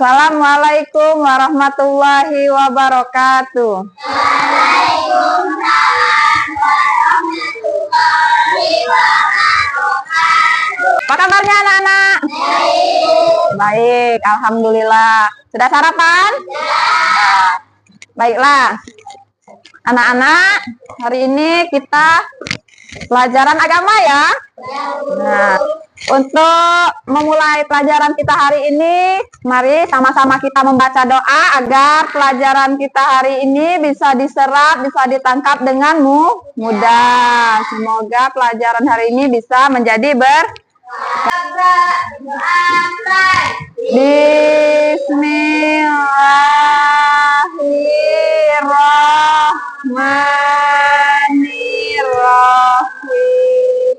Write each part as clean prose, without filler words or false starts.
Assalamualaikum warahmatullahi wabarakatuh. Waalaikumsalam warahmatullahi wabarakatuh. Apa kabarnya anak-anak? Baik, alhamdulillah. Sudah sarapan? Ya. Baiklah. Anak-anak, hari ini kita pelajaran agama ya. Nah, untuk memulai pelajaran kita hari ini, mari sama-sama kita membaca doa agar pelajaran kita hari ini bisa diserap, bisa ditangkap dengan mudah. Semoga pelajaran hari ini bisa menjadi Bismillahirrahmanirrahim.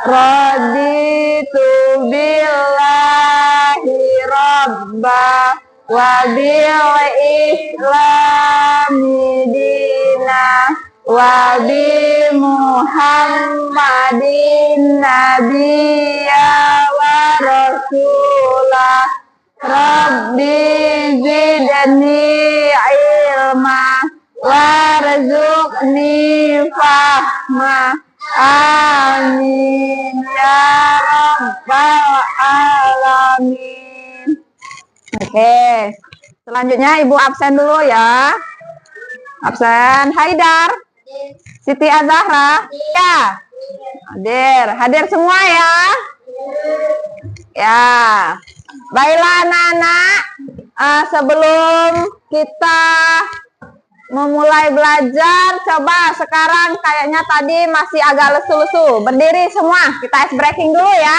Raditu billahi rabba wa bil islami dina wa bi Muhammadin nabiyya wa rasulah. Rabbi zidni ilma warzuqni fahma. Amin ya rabbal alamin. Oke, selanjutnya Ibu absen dulu ya. Absen. Haidar, Siti Azahra, ya. Hadir semua ya. Ya. Baiklah anak-anak, sebelum kita memulai belajar, coba sekarang kayaknya tadi masih agak lesu-lesu. Berdiri semua, kita ice breaking dulu ya.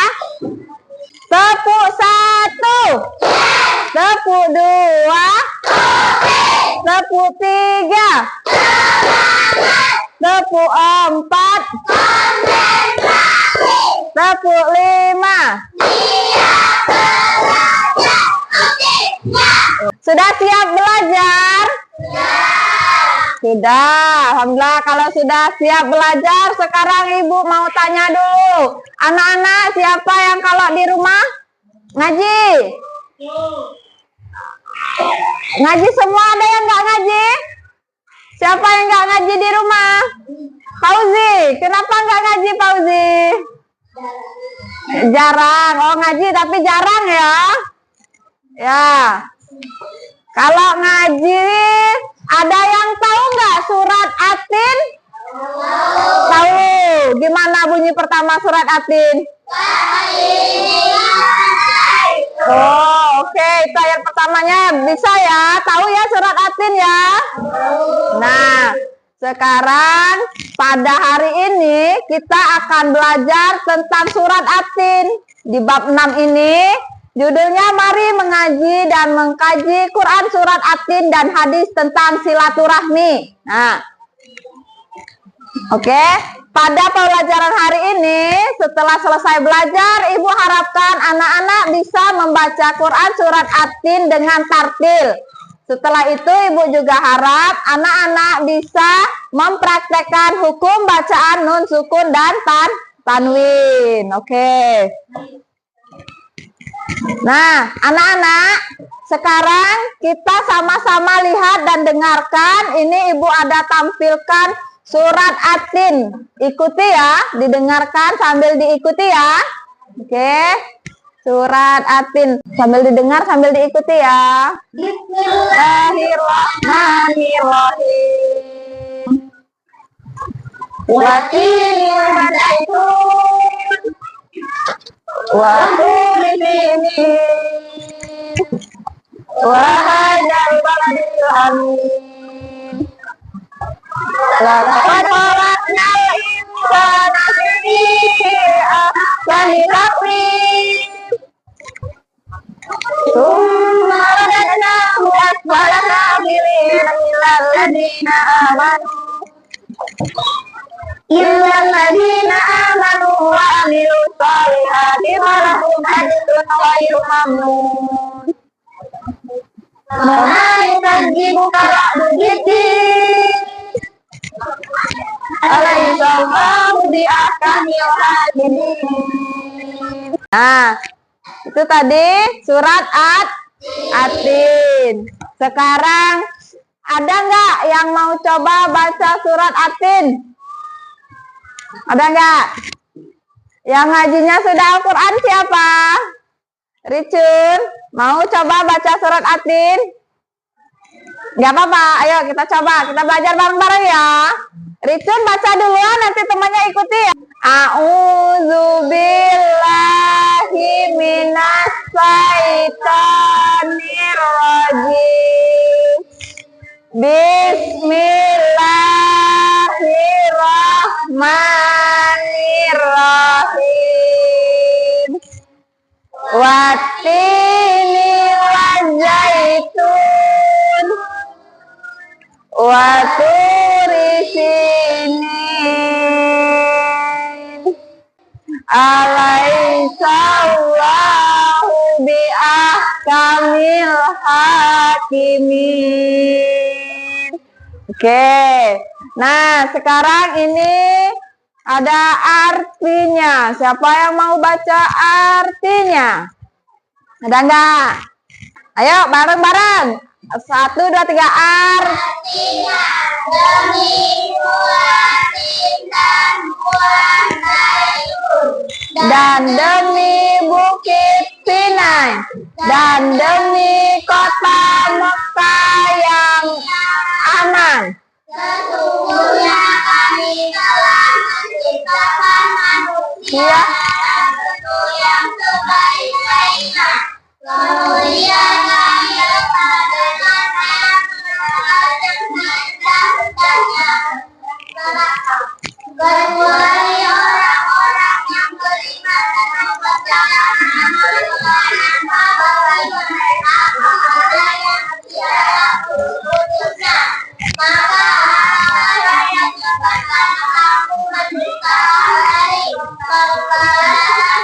Tepuk 1, tepuk 2, tepuk 3, tepuk 4, tepuk 5. Sudah siap belajar? Sudah, alhamdulillah. Kalau sudah siap belajar, sekarang Ibu mau tanya dulu. Anak-anak, siapa yang kalau di rumah ngaji? Ngaji semua, ada yang nggak ngaji? Siapa yang nggak ngaji di rumah? Fauzi, kenapa nggak ngaji Fauzi? Jarang. Oh, ngaji tapi jarang ya? Ya. Kalau ngaji, ada yang tahu nggak surat Atin? Tahu. Gimana bunyi pertama surat Atin? Oh, oke. Itu ayat pertamanya bisa ya? Tahu ya surat Atin ya? Nah, sekarang pada hari ini kita akan belajar tentang surat Atin. Di bab 6 ini judulnya mari mengaji dan mengkaji Quran surat Atin dan hadis tentang silaturahmi. Nah, oke. Pada pelajaran hari ini, setelah selesai belajar, Ibu harapkan anak-anak bisa membaca Quran surat Atin dengan tartil. Setelah itu Ibu juga harap anak-anak bisa mempraktekkan hukum bacaan nun sukun dan tanwin. Oke. Nah, anak-anak, sekarang kita sama-sama lihat dan dengarkan. Ini Ibu ada tampilkan surat Atin. Ikuti ya, didengarkan sambil diikuti ya. Oke. Surat Atin sambil didengar sambil diikuti ya. Bismillahirrahmanirrahim. Watini wadaitun wa ini wa hadal baladil amin. Laqad khalaqnal insana fi ahsani taqwim. Tsumma radadnahu asfala safilin illal ladzina amanu wa amilus solihati falahum ajrun ghairu mamnun. Ma yukadzibuka ba'du biddin alaysa Allahu biahkamil hakimin. Nah, itu tadi surat Atin. Sekarang ada nggak yang mau coba baca surat Atin? Ada nggak? Yang ngajinya sudah Al-Quran siapa? Ricun, mau coba baca surat Atin? Gak apa-apa, ayo kita coba, kita belajar bareng-bareng ya. Ricun baca duluan, nanti temannya ikuti ya. A'udzubillahi minas syaitonir rajim. Bismillahirrahmanirrahim. Wattini wazaitun wa turi sinin. Alaihissallahu biahkamil hakimin. Oke, nah sekarang ini ada artinya. Siapa yang mau baca artinya? Ada nggak? Ayo bareng-bareng. 1, 2, 3. Artinya demi buah dan buah zaitun, dan demi bukit Sinai, dan demi kota Mekah yang aman. Sesungguhnya kami telah menciptakan manusia dalam bentuk yang sebaik-baiknya. Kemudian kami letakkan kecuali orang-orang yang beriman dan mempercayai nama Tuhan bagi mereka kepada yang tiada putusnya. Maka orang yang menyebabkan aku menderita dari kepala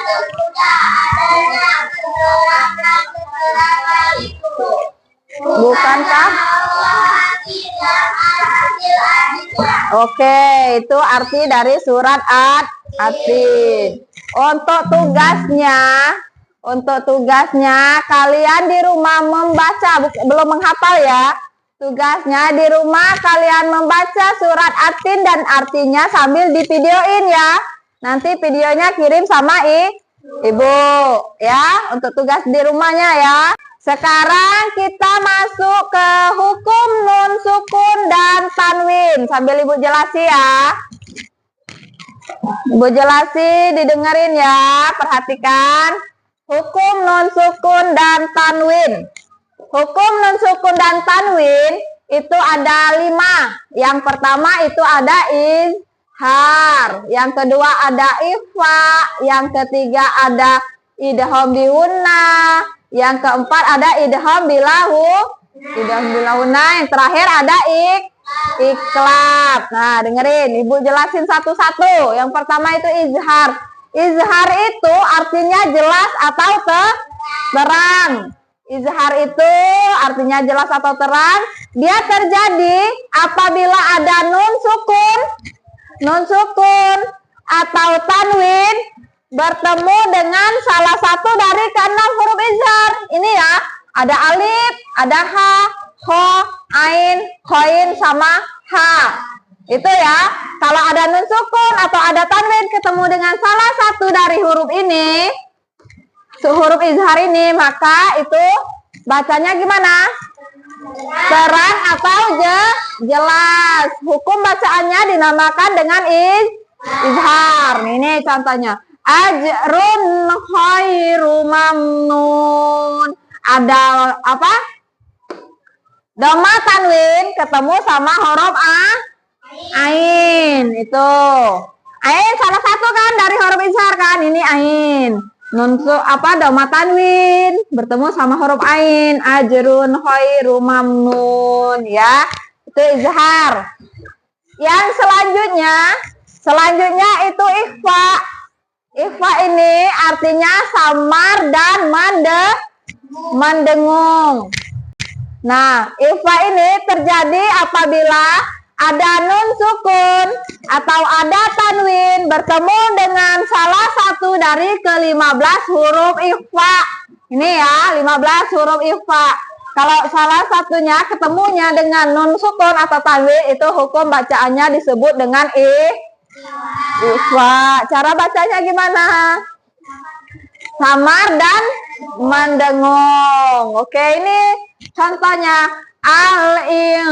sesudah adanya kegelapan itu. Bukankah? Oke, itu arti dari surat At-Tin. Untuk tugasnya kalian di rumah membaca, belum menghafal ya. Tugasnya di rumah kalian membaca surat At-Tin dan artinya sambil divideoin ya. Nanti videonya kirim sama ibu ya, untuk tugas di rumahnya ya. Sekarang kita masuk ke hukum nun sukun dan tanwin. Sambil ibu jelasi ya. Ibu jelasi, didengerin ya, perhatikan. Hukum nun sukun dan tanwin. Hukum nun sukun dan tanwin itu ada 5. Yang pertama itu ada izhar. Yang kedua ada ikhfa. Yang ketiga ada idgham bihunna. Yang keempat ada idgham bilahuna. Yang terakhir ada iklab. Nah, dengerin, ibu jelasin satu-satu. Yang pertama itu izhar. Izhar itu artinya jelas atau terang. Izhar itu artinya jelas atau terang. Dia terjadi apabila ada nun sukun atau tanwin bertemu dengan salah satu dari keenam huruf izhar. Ini ya, ada alif, ada ha, ho, ain, khoin, sama ha. Itu ya, kalau ada nun sukun atau ada tanwin ketemu dengan salah satu dari huruf ini, huruf izhar ini, maka itu bacanya gimana? Terang atau jelas. Hukum bacaannya dinamakan dengan izhar. Ini contohnya. Ajrun khairu mamnun. Ada apa? Dhamma tanwin ketemu sama huruf ain. Itu. Ain salah satu kan dari huruf izhar kan? Ini ain. Nun dhamma tanwin bertemu sama huruf ain. Ajrun khairu mamnun ya. Itu izhar. Yang selanjutnya itu ikhfa. Ikhfa ini artinya samar dan mendengung. Nah, ikhfa ini terjadi apabila ada nun sukun atau ada tanwin bertemu dengan salah satu dari ke-15 huruf ikhfa. Ini ya, 15 huruf ikhfa. Kalau salah satunya ketemunya dengan nun sukun atau tanwin, itu hukum bacaannya disebut dengan ikhfa. Cara bacanya gimana? Samar dan mendengung. Oke, ini contohnya al-insan.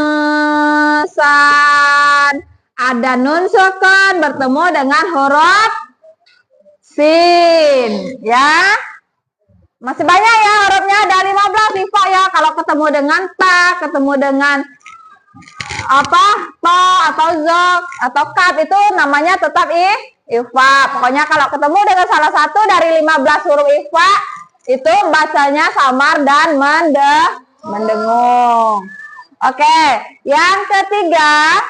Ada nun sukun bertemu dengan huruf sin, ya. Masih banyak ya hurufnya, ada 15 ikhfa ya. Kalau ketemu dengan ta, ketemu dengan apa, to atau zok atau kaf, itu namanya tetap ikhfa. Pokoknya kalau ketemu dengan salah satu dari 15 huruf ikhfa, itu bacanya samar dan mendengung. Oke, yang ketiga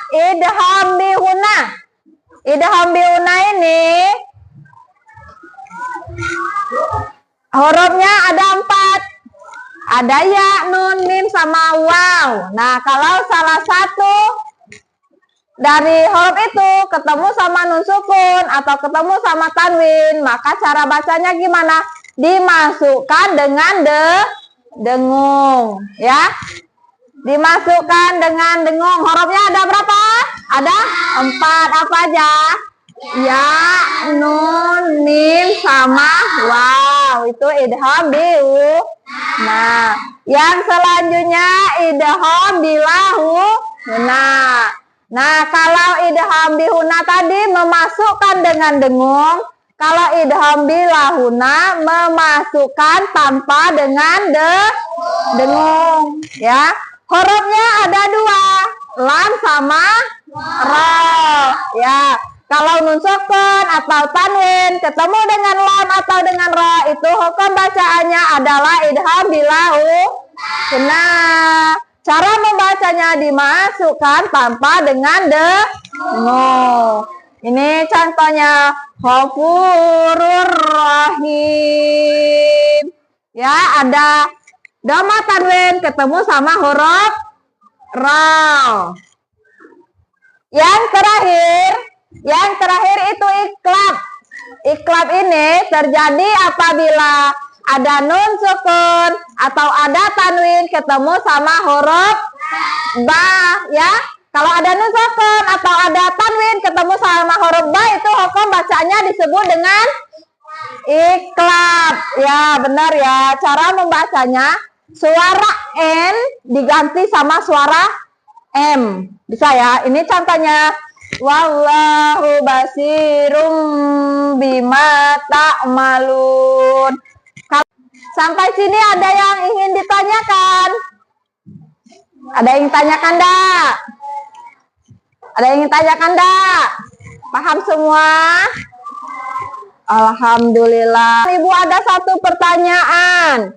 idgham bihuna. Idgham bihuna ini hurufnya ada 4. Ada ya, nun, mim, sama waw. Nah, kalau salah satu dari huruf itu ketemu sama nun sukun atau ketemu sama tanwin, maka cara bacanya gimana? Dimasukkan dengan dengung, ya. Dimasukkan dengan dengung. Hurufnya ada berapa? Ada 4. Apa aja? Ya, nun, mim, sama waw. Itu idgham bihu. Nah, yang selanjutnya idgham bilahu. Nah, kalau idgham bihuna tadi memasukkan dengan dengung. Kalau idgham bilahuna memasukkan tanpa dengan dengung, ya. Hurufnya ada 2, lam sama ra, ya. Kalau nun sukun atau tanwin ketemu dengan lam atau dengan ra, itu hukum bacaannya adalah idgham bilahu. Nah, cara membacanya dimasukkan tanpa dengan dengung. Ini contohnya Ghafurur Rahim. Ya, ada dhamma tanwin ketemu sama huruf ra. Yang terakhir itu iklab. Iklab ini terjadi apabila ada nun sukun atau ada tanwin ketemu sama huruf ba, ya. Kalau ada nun sukun atau ada tanwin ketemu sama huruf ba, itu hukum bacanya disebut dengan iklab. Ya, benar ya. Cara membacanya, suara N diganti sama suara M. Bisa ya? Ini contohnya. Wallahu basirum bima ta'malun. Sampai sini ada yang ingin ditanyakan? Ada yang tanyakan enggak? Ada yang ingin tanyakan enggak? Paham semua? Alhamdulillah. Ibu, ada satu pertanyaan.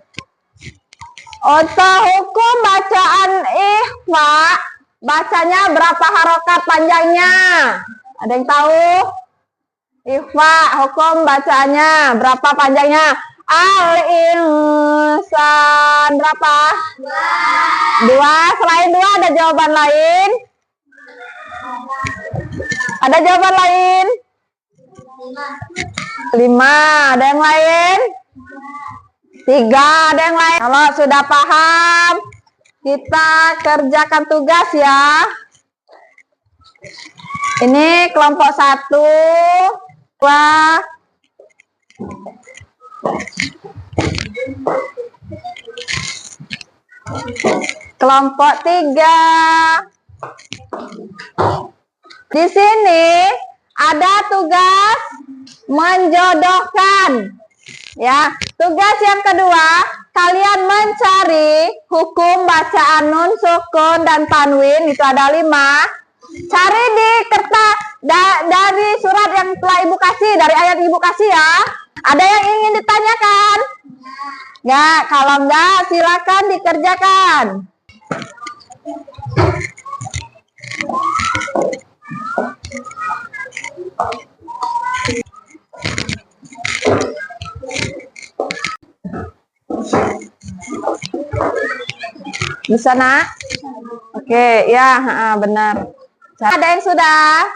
Untuk hukum bacaan ikhfa, bacanya berapa harokat panjangnya? Ada yang tahu? Ikhfa, hukum bacaannya berapa panjangnya? Al-insan berapa? 2. Selain 2 ada jawaban lain? Ada jawaban lain? 5. Ada yang lain? 3. Ada yang lain? Kalau sudah paham, kita kerjakan tugas ya. Ini kelompok 1, 2. Kelompok 3. Di sini ada tugas menjodohkan. Ya, tugas yang kedua, kalian mencari hukum bacaan nun sukun dan tanwin, itu ada 5. Cari di kertas dari surat yang telah Ibu kasih, dari ayat Ibu kasih ya. Ada yang ingin ditanyakan? Ya, kalau enggak silakan dikerjakan. Bisa nak? Oke, ya benar. Ada yang sudah?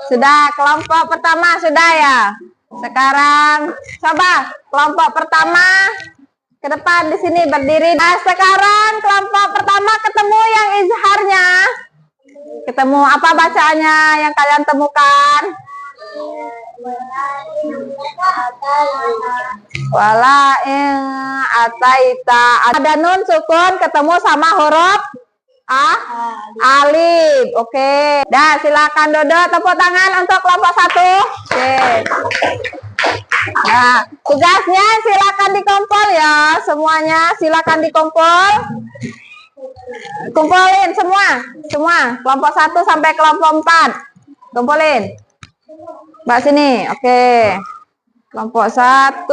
Sudah. Kelompok pertama sudah ya? Sekarang coba kelompok pertama ke depan di sini berdiri. Nah, sekarang kelompok pertama ketemu yang izharnya. Ketemu apa bacaannya yang kalian temukan? Wala ataita. Ada nun sukun ketemu sama huruf alif. Oke. Dah, silakan Dodo tepuk tangan untuk kelompok 1. Oke. Nah, tugasnya silakan dikumpul ya. Semuanya silakan dikumpul. Kumpulin semua. Kelompok 1 sampai kelompok 4. Kumpulin. Mbak sini. Oke. Kelompok 1.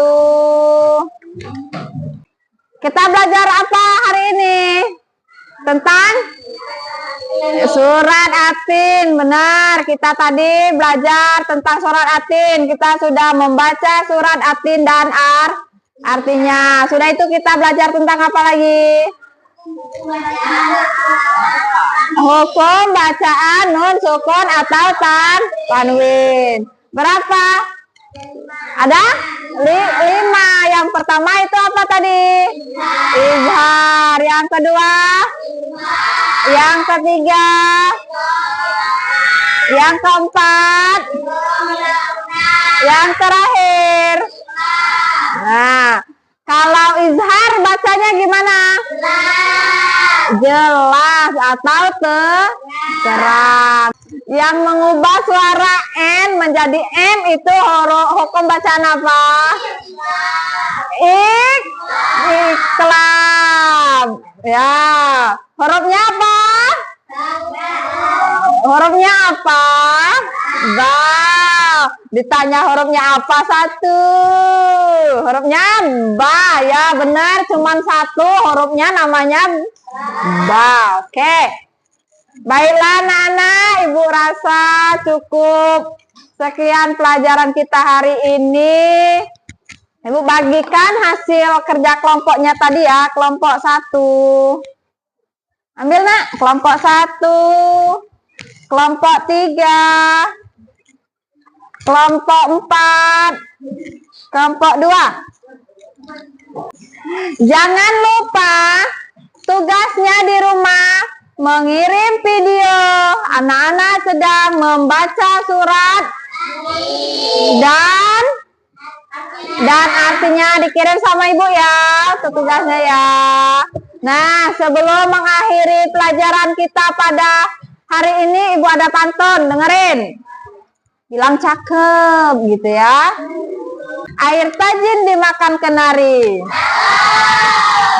Kita belajar apa hari ini? Tentang surat Atin. Benar, kita tadi belajar tentang surat Atin. Kita sudah membaca surat Atin dan artinya. Sudah itu kita belajar tentang apa lagi? Hukum bacaan nun sukun atau tanwin. Berapa? Ada 5. Yang pertama itu apa tadi? Izhar. Yang kedua? Yang ketiga? Yang keempat? Yang terakhir? Nah, kalau izhar bacanya gimana? Jelas atau terang. Yang mengubah suara N menjadi M itu hukum bacaan apa? Iqlab. Ya. Hurufnya apa? Hurufnya apa? Ba. Ditanya hurufnya apa? 1. Hurufnya ba. Ya benar, cuman 1 hurufnya namanya ba. Oke. Baiklah anak-anak, Ibu rasa cukup sekian pelajaran kita hari ini. Ibu bagikan hasil kerja kelompoknya tadi ya, kelompok 1. Ambil nak, kelompok 1, kelompok 3, kelompok 4, kelompok 2. Jangan lupa tugasnya di rumah mengirim video anak-anak sedang membaca surat dan artinya dikirim sama ibu ya, tugasnya ya. Nah, sebelum mengakhiri pelajaran kita pada hari ini, ibu ada pantun, dengerin. Bilang cakep gitu ya. Air tajin dimakan kenari,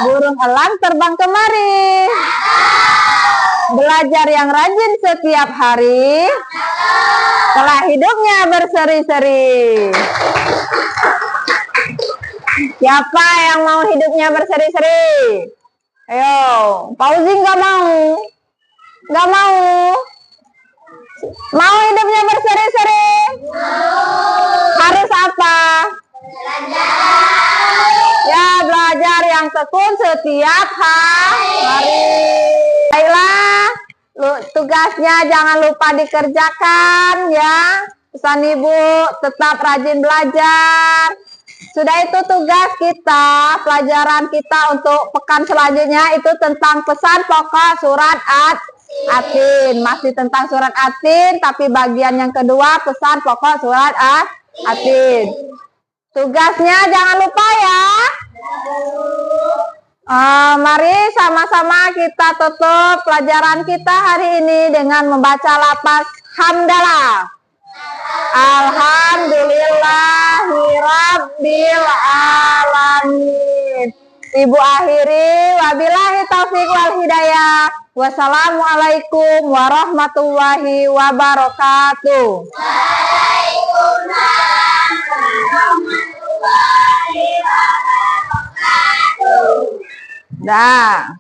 burung elang terbang kemari. Belajar yang rajin setiap hari, telah hidupnya berseri-seri. Siapa yang mau hidupnya berseri-seri? Ayo, Fauzi nggak mau? Nggak mau? Mau hidupnya berseri-seri? Harus apa? Ya, belajar yang tekun setiap hari. Baiklah, tugasnya jangan lupa dikerjakan ya. Pesan ibu tetap rajin belajar. Sudah itu tugas kita, pelajaran kita untuk pekan selanjutnya itu tentang pesan pokok surat Atin. Masih tentang surat Atin, tapi bagian yang kedua pesan pokok surat Atin. Tugasnya jangan lupa ya. Mari sama-sama kita tutup pelajaran kita hari ini dengan membaca lafaz hamdalah. Alhamdulillahirabbil alamin. Ibu akhiri, wabillahi taufiq wal hidayah. Wassalamualaikum warahmatullahi wabarakatuh. Waalaikumsalam warahmatullahi wabarakatuh. Dah.